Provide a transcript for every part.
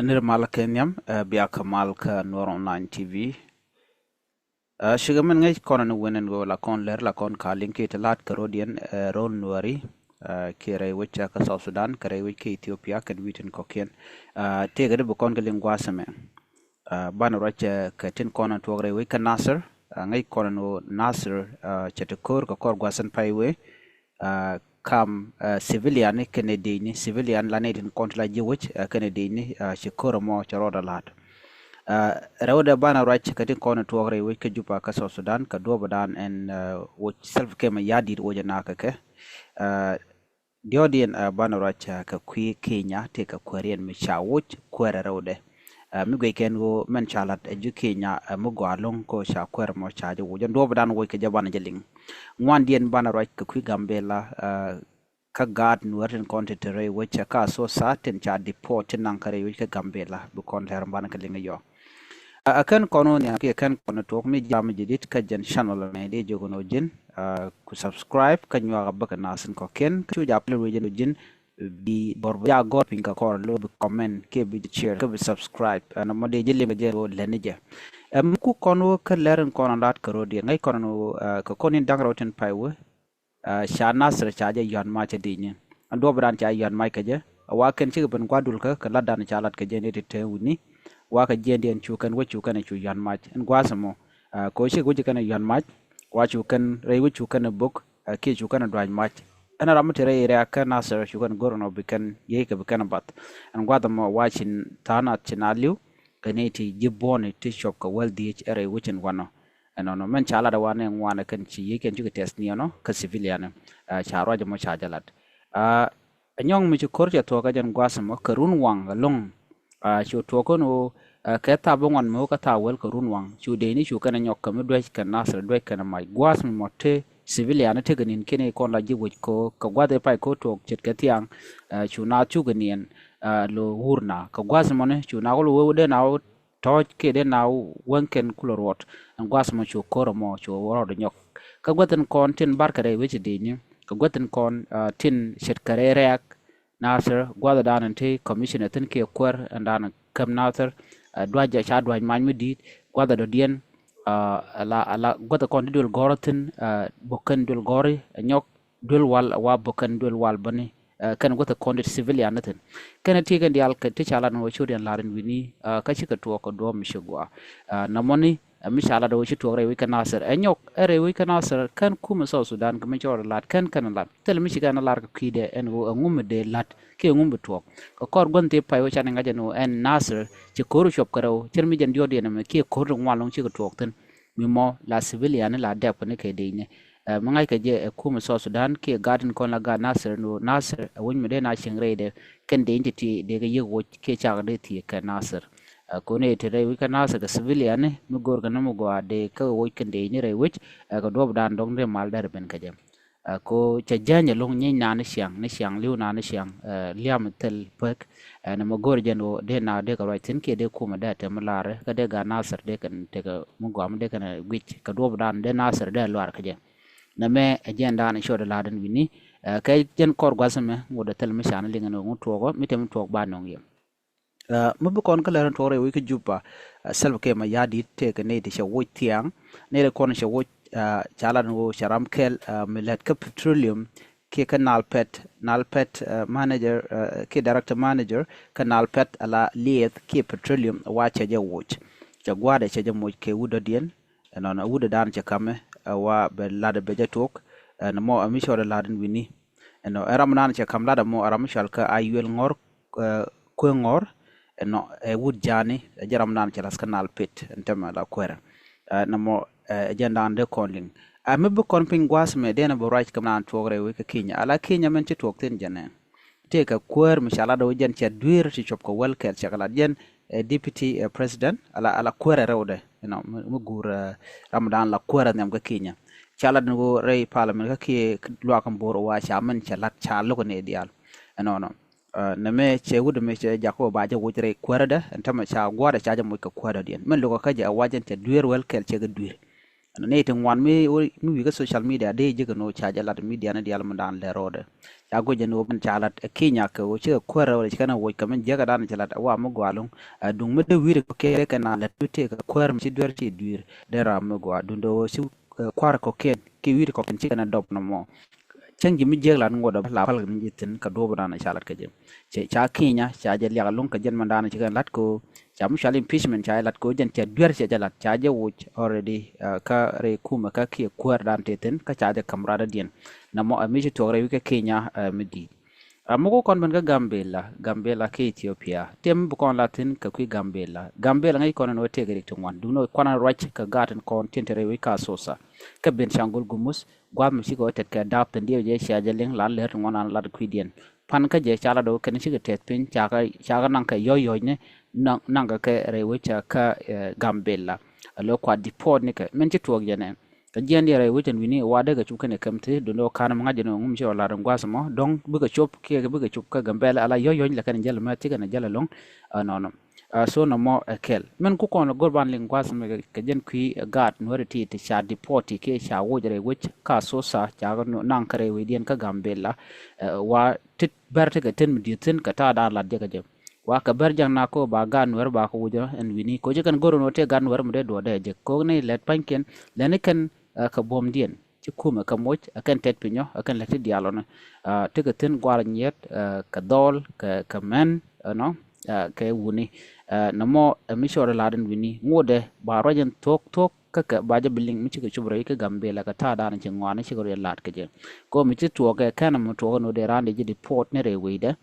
Nirmal Kenyam, Bia Kamal ka Nur Online TV. Shigaman ngay kono no wenen go la kon ler la kon ka linki talat karodian ron nuari kire wicha ka South Sudan kare wich Ethiopia kan witin kokien. Tega de bukon ka lingwa same. Bana rocha ka tin kono tuwagre wich ka Nasser. Ngay kono no Nasser chatakur ka kor gwasan paiwe. Kam civilian Kennedy ni civilian la nedin kontla jiwich Kennedy ni shikura mo charoda lat. Rawda bana rach katin kono tuwagre wich ka jupa ka South Sudan ka duwa badan en wich self kema yadir woja naka ke. Diodien bana rach ka kwi Kenya te ka kwarian misha wich kwara rawde. Migwe ken go men chalat eju Kenya mugo along ko sha kwara mo chaje woja duwa badan wich ka jabana jaling. Ngwan dien bana rach ka kwi Gambela ka gad nuwarin konti tere wich ka so satin cha deport nankare wich ka Gambela bu konti harambana ka linga yo. Akan kono ni akan kono tok mi jam jidit ka jan channel me de jogono jin ku subscribe kan yo gabba ka nasin ko ken ku ja upload wejin jin bi borbo ya god pinka ko lo bi comment ke bi share ke bi subscribe ana mo de jille me je wo lenije ku kono ka lerin kono lat ka rodi ngai kono ka konin dangroten paiwe sha nasr cha je yon ma cha dinye ando bran cha yon mai ka je wa ken ci ban gwadul ka ladan cha lat ka je ne te wuni waka jendi en chukan wa chukan chu yan mach en gwasamo ko shi guji kana yan mach wa chukan rei wa chukan buk ke chukan dwan mach ana ramte rei re aka nasar chukan gorono bikan ye ka bikan bat en gwadamo watching tana chinaliu kaneti jibbone ti shop ka wal dh rei wuchin wano no men chala da wane ngwana kan chi ye ken chu test ni no ka civilian cha roja mo cha jalat anyong mi chu korja to ka jan gwasamo karun wang long chu to kono ka ta bongon mo ka ta wel ko runwang chu de ni chu kana nyok ka mi dwech kan nasr dwech kana mai gwas mi motte civilian te ganin kene kon la jiwo ko ka gwade pai ko to chet ka tiang chu na chu ganin lo hurna ka gwas mo ne chu na ko wo de na to ke de na wanken kulorot an gwas mo chu koro mo chu woro de nyok ka gwaten kon tin barkare weche de ni ka gwaten kon tin chet kare reak nasr gwada danan te commissioner tin ke kwar andan kam nasr dwaja cha dwaj man medit gwada do dien ala gwada kon dul gorotin bokan dul gori nyok dul wal wa bokan dul wal bani kan gwada kon civilian natin kan ti kan dial ka ti chala no chodian larin wini ka chika to ko do mi shigwa namoni mishala do shi to re wi kan nasir nyok re wi kan nasir kan kuma South Sudan kuma chor lat kan lat tel mi shiga na lar ka kide en go ngum de lat ke ngum to ko kor gonte pay wo chan ngaje no en nasir ci koru shop karaw cer mi jan jodi na me ke koru ngwalong ci ko tok ten mi mo la civilian la dep ne ke de ne mangai ka je kuma South Sudan ke garden kon la ga nasir no nasir won mi de na shingre de kan de entity de ga yego ke cha ga de ti ka nasir ko ne tere wi ka nasir ka civilian ne mi gor ga no go de ka wo kan de ni re wich ka do dan dong de mal dar ben ka je ko cha janya long nyi na ne siang liu na ne siang liam tel pek na mo gor jeno de na de ka right ke de kuma da te malare ka de ga nasir de kan te ka mo go am de kan wich ka do dan de nasir de lwar ka je na me agenda na shoda ladan wini kay jen kor gwasame mo de tel mi shana linga no ngoto mi tem tok ba no yem mabu kon kala ran tore wi ka jupa self ke ma yadi te ka ne de sha wo tiang ne de kon sha wo chala no sharam kel milet ka petroleum ke ka nalpet manager ke director manager ka nalpet ala liet ke petroleum wa cha je woch cha gwada cha je mo ke wudo dien no na wudo dan cha kame wa be lada be jatok na mo amishore ladan wini no eram nan cha kam lada mo aram shal ka ayel ngor ko ngor no wud jani jaram nan cha las kanal pit entema la kwera na mo agenda ande konling mebe kon ping gwas me dena bo right kam nan togre we ka Kenya ala Kenya men ci tok ten jane te ka kwer mishala do jen cha duir ci chop ko wel kel chakala jen deputy president ala kwera rewde mu gur ramadan la kwera nem ka Kenya chala no rei parliament ka ki lwa kam boro wa cha men cha lat cha lo ne dial no na me che wud me che jako ba je wudre kwera da entama cha gwada cha je mu ka kwera dien men lo ka je wajen cha duir wel kel che ga duir ne tin wan mi ga social media de je no cha jala media na dial mandan le rode ya go je no ban chalat Kenya ko che kwara wala kana wo kamen je ga dan chalat wa mo gwalum dung me de wir ko kere kana la tute ka kwar mi dwer ti dwir de ra mo gwa dundo si kwar ko ken ki wir ko ken ci kana dop no mo changi mi jeg lan ngoda la pal mi jitin ka do bana chalat ka jem che cha Kenya cha je ya lon ka jen mandana ci kan lat ko cha mu shal impeachment cha lat ko jen cha dwer cha jalat cha je wo already ka re kuma ka ki kwar dan teten ka cha de kamrada dien na mo mi to re ka Kenya mi di mugo kon ben ga Gambela ke Ethiopia tem bu kon latin ka ku Gambela ngai kon no te gari to wan du no kon roch ka gaten kon tentere wi ka sosa ka ben shangul gumus gwa mi sigo tet ka dap ten die je sha jeleng lan ler ngona la ku dien pan ka je chala do ken sigo tet pin cha ga nan ka yo ne nan ga ka re wi cha ka Gambela lo kwa deport ne ka men ti to jene ka jian dia wujen wini wa daga chuka ne kamte do no kana mga jeno ngum shi wala ran gwasa mo dong buga chop ke buga chop ka gambela ala yo la kan jala ma tiga na jala long no no so no mo kel men ku kono gorban ling gwasa me ka jen kui gat no reti te sha deport ke sha wojere wuch ka so sa cha no nan kare we dien ka gambela wa tit berte ka ten miditin ka ta da la de ka wa ka bar jang na ko ba gan wer ba ko wujo en wini ko je kan goro no te gan wer mu de do de je ko ne let panken le ne kan ka bom dien ci kuma ka moch akan tet pinyo akan lati dialo na tega ten gwar nyet ka dol ka men no ka wuni na mo mi shore laden wini ngode ba rojen tok ka ba je biling mi ci ka chubra ka gambela ka ta dan ci ngwana ci ko lat ka je ko mi ci to ka kana mo to no de rande ji report ne re weide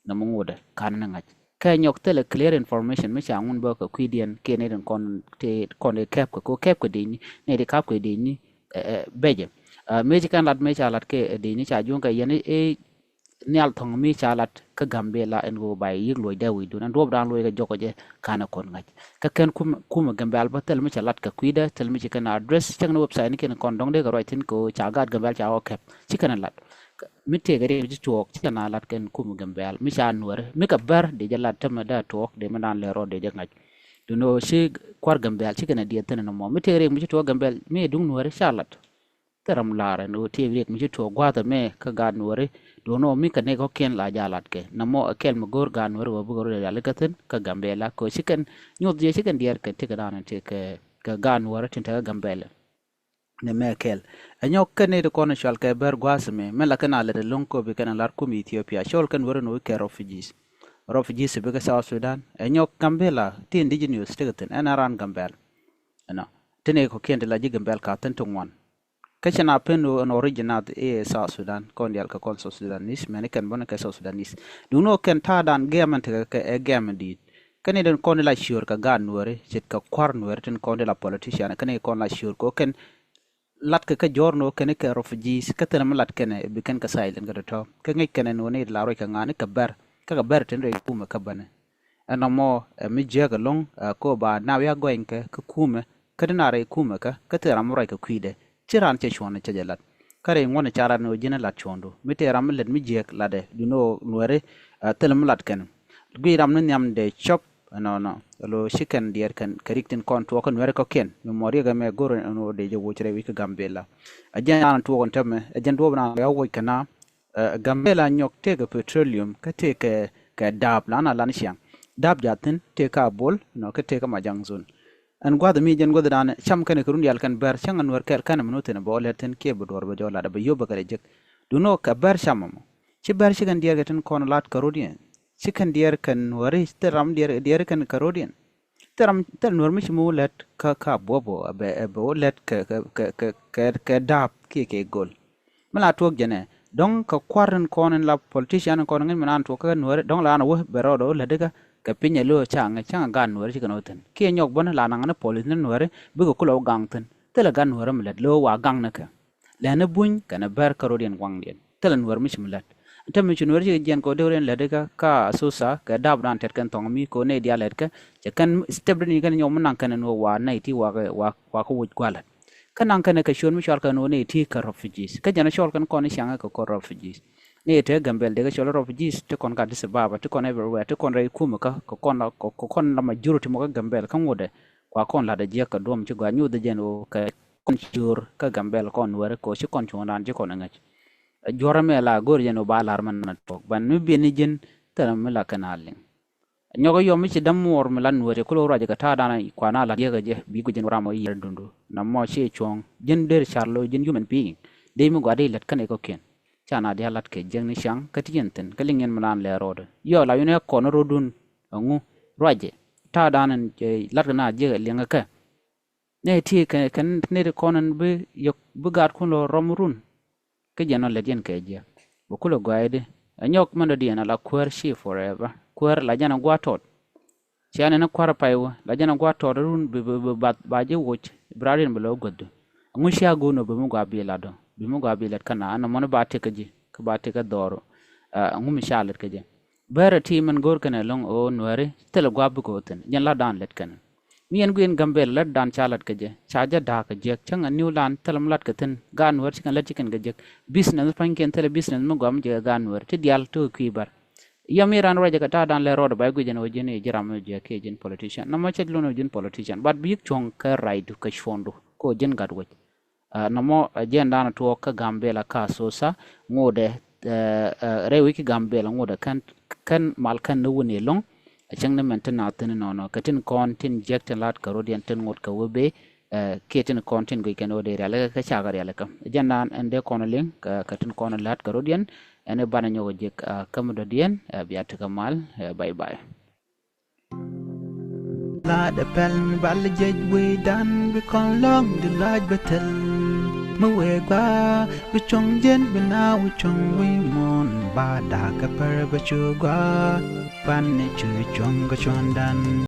na mo ngode kan na ngaj ka nyok tele clear information mi cha ngun ba ka kwidian ke ne den kon de kep ko kep ko de ni ne de kap ko de ni beje meji kan lat me cha lat ke de ni cha jun ka yene nyal thong mi cha lat ka gambela en go bay yig loy dawi du nan rob dan loy ga joko je kana kon ngaj ka ken kuma gambel ba tel mi cha lat ka kwida tel mi kan address chang na website ni ken kon dong de ga roitin ko cha gad gambel cha o kep ci kan lat mi te gare ji tok ci kana lat ken kuma gambel mi cha nuore mi ka bar de jalat tama da tok de man dan le ro de je ngaj du no shi kwar gambel ci kana di tan no mo mi te gare mi ci to gambel mi dung nuore shalat teram lara no te rek mi ci to gwata me ka gad nuore do no mi ka ne ko ken la jalat ke na mo kel mo gor gan nuore wo gor ya le katen ka gambela ko ci kan nyot je ci kan dier ka te ka dan te ka gan nuore tin ta gambela ne mekel anyo kene de kono shal ke ber gwasme me la kana le lonko be kana lar kum Ethiopia shol kan woro no ke refugees be ka South Sudan anyo Gambela ti indigenous tegeten anaran Gambel no tene ko kende la ji Gambel ka tan tongwan ka chana peno an original e South Sudan kon dial ka kon South Sudanese me ne kan bona ka South Sudanese du no ken ta dan geman te ka e gem di kane den kon la sure ka gan nuore chet ka kwar nuore ten kon la politician kane kon la sure ko ken lat ka jorno kene ka refugees ka tan lat kene bi ken ka silent ga to ka ngai kene no ne la ro ka ngane ka ber ten re kuma ka bane ana mo mi je ga long ko ba na ya goen ka kuma ka dina re kuma ka tera mo ka kwide ciran ce shona ce jalat kare ngone cara no jina lat chondo mi tera mo let mi je la de du no nuore tel mo lat kene gwi ram no nyam de chop no lo chicken dier kan karikten kon to kon were ko ken mi mori ga me goro no de je wochre wi ka gambela ajan an to kon tame ajan do bana ya wo kana gambela nyok te ga petroleum ka te ka dab la na lan siang dab jatin te ka bol no ka te ka majang zon an gwada mi jen gwada dan cham kan kurun yal kan ber changan wer kel kan minuto ne boler ten ke bodor be jola da be yoba ka jek du no ka ber chamamo ci ber chigan dier ga ten kon lat karudien chicken dier kan wari teram dier kan karodian teram tel nor mi mu let ka bobo be let ka dap ke gol mala tok jene don ka kwaran konen la politician konen ngin manan to ka nor don la na wo bero do la daga ka pinya lo changa gan nor chicken oten ke nyok bon la na police nor bi ko lo gangten tel gan nor mi let lo wa gang na ka la na buñ kana ber karodian wang dien tel nor mi let tami chunwer ji gen ko deuren ledega ka susa ka dab dan tet kan tong mi ko ne dia led ka je kan step ni kan nyom nan kan no wa nai ti wa ko wuj gwala kan an kan ka shon mi shal kan no ne ti ka refugees ka jana shol kan ko ni shanga ko refugees ne te gambel de ka shol refugees te kon ka dis baba te kon everywhere te kon rai kuma ka ko kon la majority mo ka gambel kan wode kwa kon la da je ka dom ci gwa nyu de jen o ka con chur ka gambel kon wer ko shi kon chunan ji kon ngach jora me la gor jeno ba lar man na tok ban mi bin jin tara me la kanalin nyogo yo mi ci dam mor mi lan wore ko ro ka ta dana kwa na la yega je bi ko jin ramo yi dundu na mo she chong jin der charlo jin human being de mi gwade lat kan ko ken chana de lat ke jeng ni shang ka ti yenten ka lingen manan le rod yo la yune ko no rodun ngu roje ta danan je lat na je lenga ka ne ti kan ne ko nan be yo bu gat ko lo romrun ke jeno le yen ke je bu ko lo gwaide anyok mando diena la kwer shi forever kwer la jana gwatot chiane na kwara paiwa la jana gwatot run ba je woch bradin belo goddo ngushia gono be mu gwa bi lado bi mu gwa bi let kana na mon ba te kaji ka ba te ka doro ngumi shalet kaje bare ti man gor kana long o nware tel gwa bu ko ten jan la dan let kana mi en guen gambel let dan chalat kaje chaja da ka je changa new land telam lat ka ten gan wer chikan let chikan kaje business pan ken tele business mu gwam je gan wer ti dial to kibar yamiran roja ka ta dan le rodo ba gujen o jene jiram je ke jin politician na ma chetlo no jin politician but bi chong ka right ka shondu ko jen gadwo namo agenda na to ka gambela ka sosa ngode rewi ki gambela ngode kan mal kan no woni long achang na mentena tin no katin content ject lat ka rodian tin ngot ka wobe ketin content go ken ode rala ka chagar yala ka agenda ande kono ling katin kono lat ka rodian ene bana nyogo jek kam do dien biat kamal bye bye la de pel mi bal jej we dan bi kon long de laj betel we ba bi chong jen bi na wi chong wi mon ba da ka per ba chu ga pan ne chu chong ga chon dan